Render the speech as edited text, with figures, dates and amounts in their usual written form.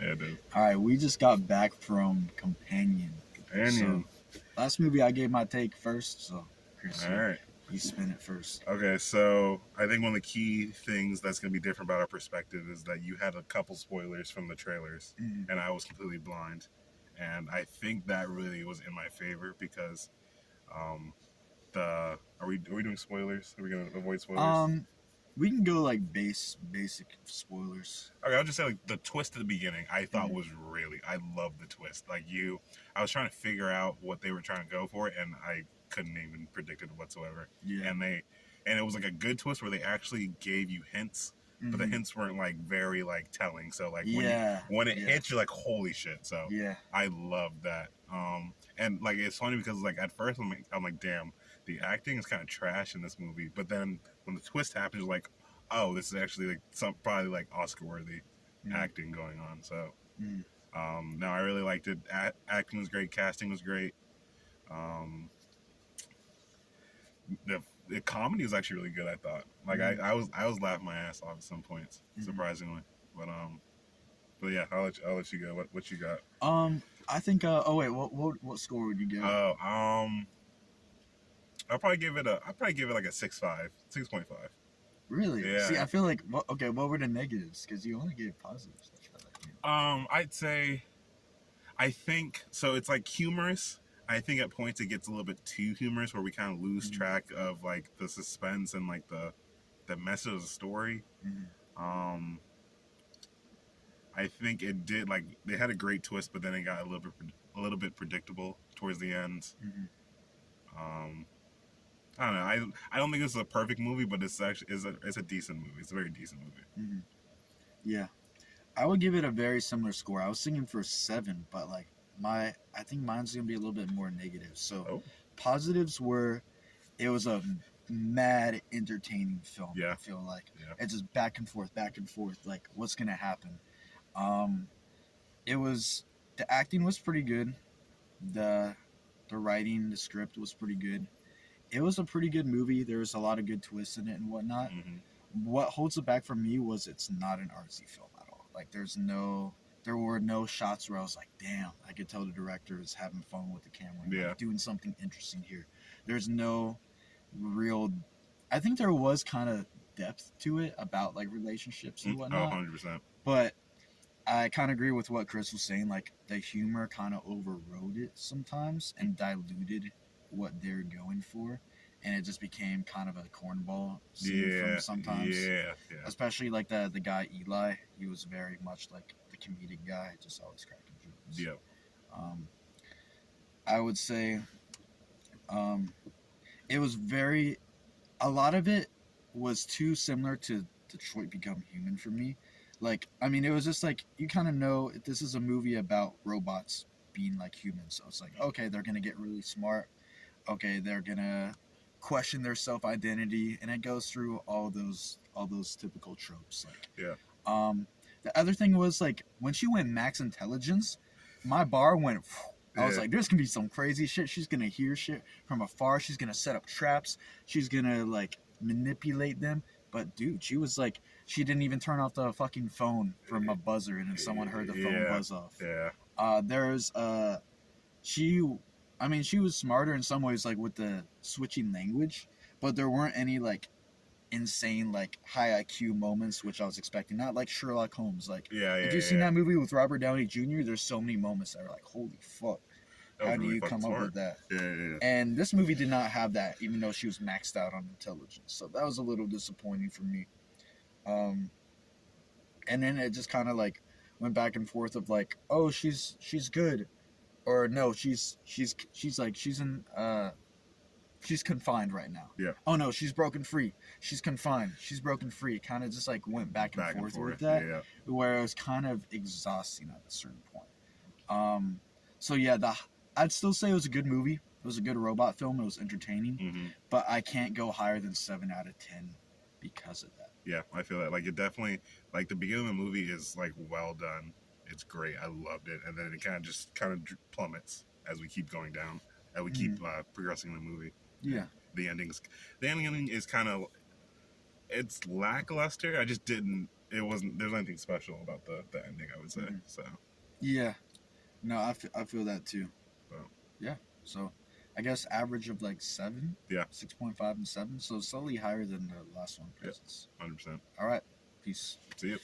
Yeah, it is. All right, we just got back from Companion. Companion. So, last movie I gave my take first. So, Chris, All right. you spin it first. Okay, so I think one of the key things that's going to be different about our perspective is that you had a couple spoilers from the trailers, and I was completely blind. And I think that really was in my favor because um, are we doing spoilers? Are we going to avoid spoilers? We can go like basic spoilers. Okay, I'll just say like the twist at the beginning I thought was I love the twist. I was trying to figure out what they were trying to go for, and I couldn't even predict it whatsoever. Yeah. And it was like a good twist where they actually gave you hints, but the hints weren't like very like telling. So like when it hits, you're like, holy shit. So yeah, I love that. And like it's funny because like at first I'm like damn, the acting is kind of trash in this movie, but then when the twist happens, you're like, oh, this is actually like probably like Oscar worthy acting going on. So no, I really liked it. Acting was great, casting was great. The comedy was actually really good. I thought like I was laughing my ass off at some points, surprisingly. But yeah, I'll let you go. What you got? I think. Oh wait, what score would you give? Oh, I'll probably give it like a 6.5, 6.5. Really? Yeah. See, I feel like what were the negatives? Because you only gave positives. I'd say, I think so. It's like humorous. I think at points it gets a little bit too humorous, where we kind of lose track of like the suspense and like the message of the story. I think it did like they had a great twist, but then it got a little bit predictable towards the end. I don't know. I don't think this is a perfect movie, but it's actually it's a decent movie. It's a very decent movie. Yeah, I would give it a very similar score. I was thinking for 7, but like I think mine's gonna be a little bit more negative. So positives were, it was a mad entertaining film. Yeah. I feel like it's just back and forth. Like what's gonna happen? It was the acting was pretty good. The writing, the script was pretty good. It was a pretty good movie. There was a lot of good twists in it and whatnot. What holds it back for me was it's not an artsy film at all. Like there were no shots where I was like, damn, I could tell the director is having fun with the camera and like, doing something interesting here. There's no real. I think there was kind of depth to it about like relationships and whatnot. 100%. But I kind of agree with what Chris was saying. Like the humor kind of overrode it sometimes and diluted what they're going for, and it just became kind of a cornball scene from sometimes. Yeah. Especially like the guy Eli, he was very much like the comedic guy, just always cracking jokes. Yeah. I would say, it was a lot of it was too similar to Detroit Become Human for me. Like, I mean, it was just like, you kind of know this is a movie about robots being like humans. So it's like, okay, they're going to get really smart. Okay, they're going to question their self-identity. And it goes through all those typical tropes. Like, the other thing was, like, when she went max intelligence, my bar went, I was like, there's going to be some crazy shit. She's going to hear shit from afar. She's going to set up traps. She's going to, like, manipulate them. But, dude, she was like, she didn't even turn off the fucking phone from a buzzer, and then someone heard the phone buzz off. Yeah. She was smarter in some ways, like with the switching language, but there weren't any like insane, like high IQ moments, which I was expecting. Not like Sherlock Holmes. Like, if you've seen that movie with Robert Downey Jr., there's so many moments that are like, holy fuck. How do you come up with that? Yeah. And this movie did not have that, even though she was maxed out on intelligence. So that was a little disappointing for me. And then it just kind of like went back and forth of like, oh, she's good, or no, she's confined right now. Yeah. Oh no, she's broken free. She's confined. She's broken free. Kind of just like went back and forth with that, where it was kind of exhausting at a certain point. So yeah, I'd still say it was a good movie. It was a good robot film. It was entertaining, but I can't go higher than 7 out of 10 because of that. Yeah, I feel that. Like, it definitely, like, the beginning of the movie is, like, well done. It's great. I loved it. And then it kind of plummets as we keep going down, as we keep progressing the movie. Yeah. The ending is kind of, it's lackluster. I just didn't it wasn't. There's anything special about the ending. I would say Mhm. so. Yeah. No, I feel that too. Wow. Yeah. So, I guess average of like 7. Yeah. 6.5 and 7. So slightly higher than the last one. Yeah. Presence. 100%. All right. Peace. See you.